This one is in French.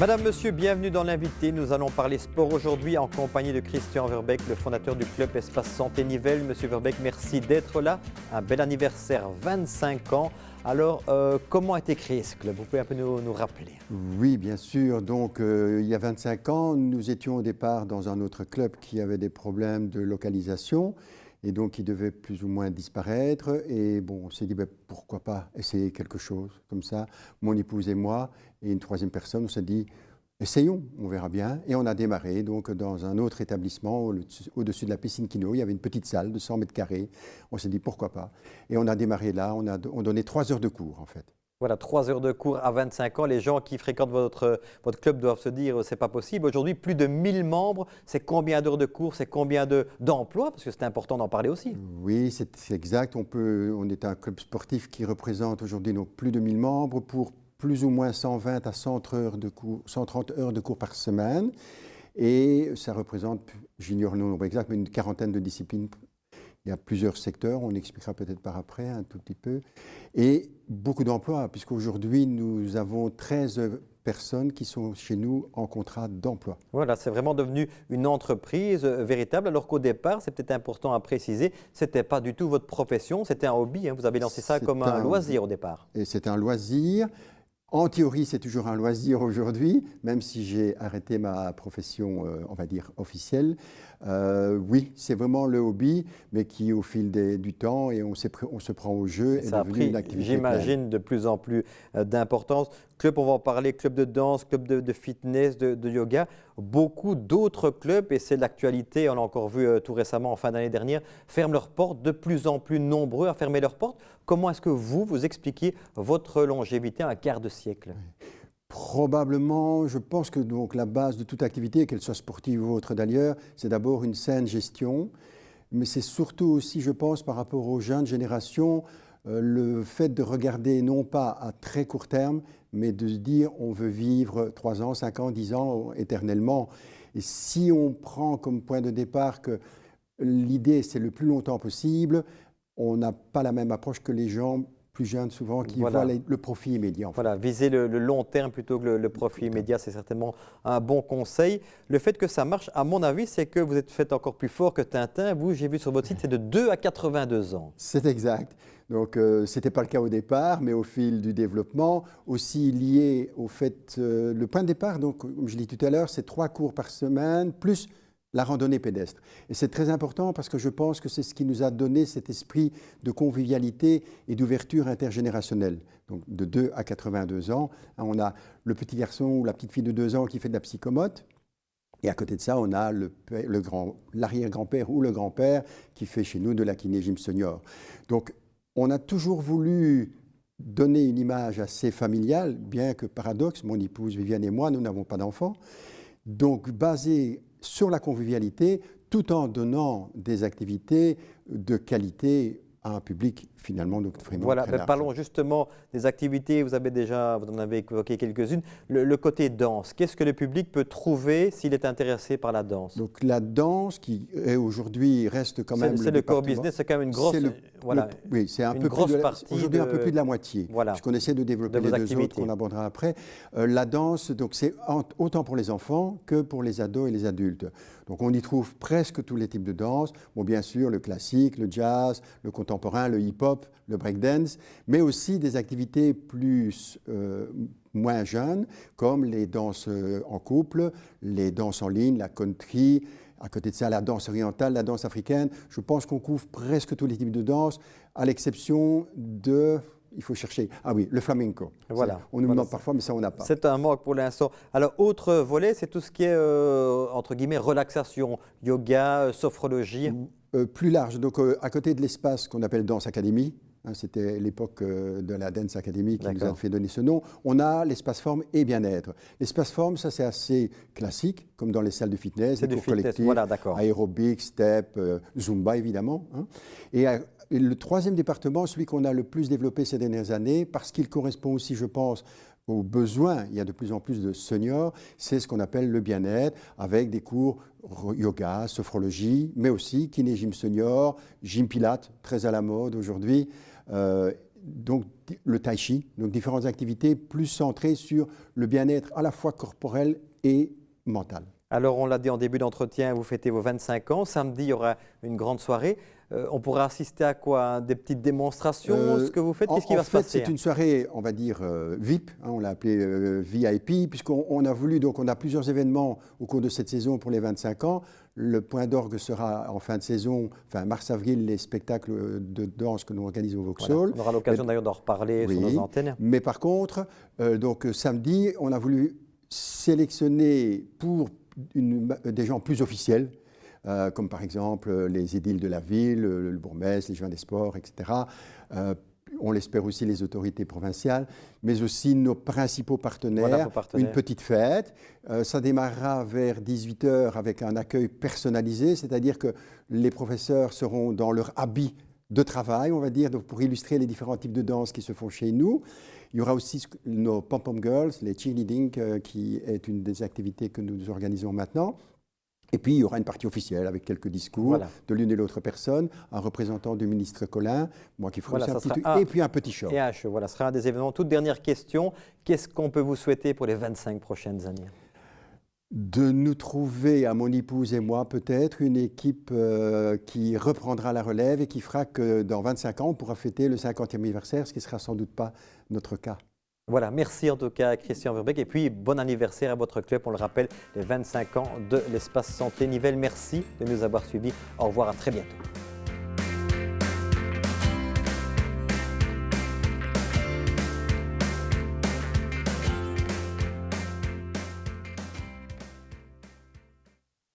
Madame, Monsieur, bienvenue dans l'invité. Nous allons parler sport aujourd'hui en compagnie de Christian Verbeek, le fondateur du club Espace Santé Nivelles. Monsieur Verbeek, merci d'être là. Un bel anniversaire, 25 ans. Alors, comment a été créé ce club? Vous pouvez un peu nous rappeler? Oui, bien sûr. Donc, il y a 25 ans, nous étions au départ dans un autre club qui avait des problèmes de localisation et donc qui devait plus ou moins disparaître. Et bon, on s'est dit, ben, pourquoi pas essayer quelque chose comme ça, mon épouse et moi, et une troisième personne, on s'est dit, essayons, on verra bien. Et on a démarré donc dans un autre établissement au-dessus de la piscine Kino. Il y avait une petite salle de 100 mètres carrés. On s'est dit, pourquoi pas. Et on a démarré là, on donnait 3 heures de cours en fait. Voilà, 3 heures de cours à 25 ans. Les gens qui fréquentent votre club doivent se dire c'est pas possible. Aujourd'hui, plus de 1000 membres. C'est combien d'heures de cours? C'est combien d'emplois? Parce que c'est important d'en parler aussi. Oui, c'est exact. On est un club sportif qui représente aujourd'hui plus de 1000 membres pour plus ou moins 120 à 130 heures de cours par semaine. Et ça représente, j'ignore le nombre exact, mais une quarantaine de disciplines. Il y a plusieurs secteurs, on expliquera peut-être par après un tout petit peu. Et beaucoup d'emplois, puisqu'aujourd'hui, nous avons 13 personnes qui sont chez nous en contrat d'emploi. Voilà, c'est vraiment devenu une entreprise véritable, alors qu'au départ, c'est peut-être important à préciser, ce n'était pas du tout votre profession, c'était un hobby. Vous avez lancé ça comme un loisir au départ. Et c'est un loisir. En théorie, c'est toujours un loisir aujourd'hui, même si j'ai arrêté ma profession, on va dire, officielle. Oui, c'est vraiment le hobby, mais qui, au fil du temps, et on se prend au jeu, est devenu une activité. J'imagine, de plus en plus d'importance. Club, on va en parler, club de danse, club de fitness, de yoga. Beaucoup d'autres clubs, et c'est l'actualité, on l'a encore vu tout récemment en fin d'année dernière, ferment leurs portes, de plus en plus nombreux à fermer leurs portes. Comment est-ce que vous expliquez votre longévité à un quart de siècle? Probablement, je pense que donc, la base de toute activité, qu'elle soit sportive ou autre d'ailleurs, c'est d'abord une saine gestion. Mais c'est surtout aussi, je pense, par rapport aux jeunes générations, le fait de regarder non pas à très court terme, mais de se dire on veut vivre 3 ans, 5 ans, 10 ans éternellement. Et si on prend comme point de départ que l'idée c'est le plus longtemps possible, on n'a pas la même approche que les gens plus jeunes souvent qui voient le profit immédiat. En fait. Voilà, viser le long terme plutôt que le profit immédiat, c'est certainement un bon conseil. Le fait que ça marche, à mon avis, c'est que vous êtes fait encore plus fort que Tintin. Vous, j'ai vu sur votre site, c'est de 2 à 82 ans. C'est exact. Donc, ce n'était pas le cas au départ, mais au fil du développement, aussi lié au fait, le point de départ, donc, comme je l'ai dit tout à l'heure, c'est 3 cours par semaine, plus la randonnée pédestre. Et c'est très important parce que je pense que c'est ce qui nous a donné cet esprit de convivialité et d'ouverture intergénérationnelle. Donc, de 2 à 82 ans, on a le petit garçon ou la petite fille de 2 ans qui fait de la psychomote. Et à côté de ça, on a l'arrière-grand-père ou le grand-père qui fait chez nous de la kiné-gym senior. Donc, on a toujours voulu donner une image assez familiale, bien que paradoxe, mon épouse Viviane et moi, nous n'avons pas d'enfants. Donc, basé sur la convivialité, tout en donnant des activités de qualité à un public finalement donc vraiment voilà, très large. Parlons justement des activités, vous en avez évoqué quelques-unes. Le côté danse, qu'est-ce que le public peut trouver s'il est intéressé par la danse? Donc la danse qui aujourd'hui reste quand même c'est le core business, c'est quand même une grosse, oui, c'est un peu grosse partie. Aujourd'hui un peu plus de la moitié. Voilà, puisqu'on essaie de développer les deux autres qu'on abordera après. La danse, donc c'est autant pour les enfants que pour les ados et les adultes. Donc on y trouve presque tous les types de danse. Bon, bien sûr, le classique, le jazz, le contemporain, le hip-hop, le breakdance, mais aussi des activités moins jeunes, comme les danses en couple, les danses en ligne, la country, à côté de ça, la danse orientale, la danse africaine. Je pense qu'on couvre presque tous les types de danse, à l'exception de... Il faut chercher. Ah oui, le flamenco. Voilà. On nous demande parfois, mais ça, on n'a pas. C'est un manque pour l'instant. Alors, autre volet, c'est tout ce qui est, entre guillemets, relaxation, yoga, sophrologie. Plus large. Donc, à côté de l'espace qu'on appelle Danse Academy, c'était l'époque de la Dance Academy qui nous a fait donner ce nom. On a l'espace forme et bien-être. L'espace forme, ça c'est assez classique, comme dans les salles de fitness, des cours collectifs, aérobic, step, zumba évidemment. Et le troisième département, celui qu'on a le plus développé ces dernières années, parce qu'il correspond aussi, je pense, aux besoins, il y a de plus en plus de seniors, c'est ce qu'on appelle le bien-être, avec des cours yoga, sophrologie, mais aussi kiné-gym senior, gym pilates, très à la mode aujourd'hui, donc le tai chi, donc différentes activités plus centrées sur le bien-être à la fois corporel et mental. Alors, on l'a dit en début d'entretien, vous fêtez vos 25 ans. Samedi, il y aura une grande soirée. On pourra assister à quoi? Des petites démonstrations, ce que vous faites? Qu'est-ce qui va se passer? C'est une soirée, on va dire, VIP, on l'a appelée VIP, puisqu'on a voulu, donc on a plusieurs événements au cours de cette saison pour les 25 ans. Le point d'orgue sera en fin de saison, enfin mars-avril, les spectacles de danse que nous organisons au Vauxhall. Voilà. On aura l'occasion d'ailleurs d'en reparler sur nos antennes. Mais par contre, donc samedi, on a voulu sélectionner pour des gens plus officiels, comme par exemple les édiles de la ville, le bourgmestre, les joints des sports, etc. On l'espère aussi les autorités provinciales, mais aussi nos principaux partenaires. Une petite fête. Ça démarrera vers 18 h avec un accueil personnalisé, c'est-à-dire que les professeurs seront dans leur habit de travail, on va dire, donc pour illustrer les différents types de danse qui se font chez nous. Il y aura aussi nos pom-pom girls, les cheerleading, qui est une des activités que nous organisons maintenant. Et puis, il y aura une partie officielle avec quelques discours de l'une et l'autre personne, un représentant du ministre Collin, moi qui ferai un petit truc, et puis un petit show. Et un show, voilà, ce sera un des événements. Toute dernière question, qu'est-ce qu'on peut vous souhaiter pour les 25 prochaines années? De nous trouver, à mon épouse et moi, peut-être une équipe qui reprendra la relève et qui fera que dans 25 ans, on pourra fêter le 50e anniversaire, ce qui ne sera sans doute pas notre cas. Voilà, merci en tout cas Christian Verbeek et puis bon anniversaire à votre club, on le rappelle, les 25 ans de l'espace santé Nivelles. Merci de nous avoir suivis, au revoir, à très bientôt.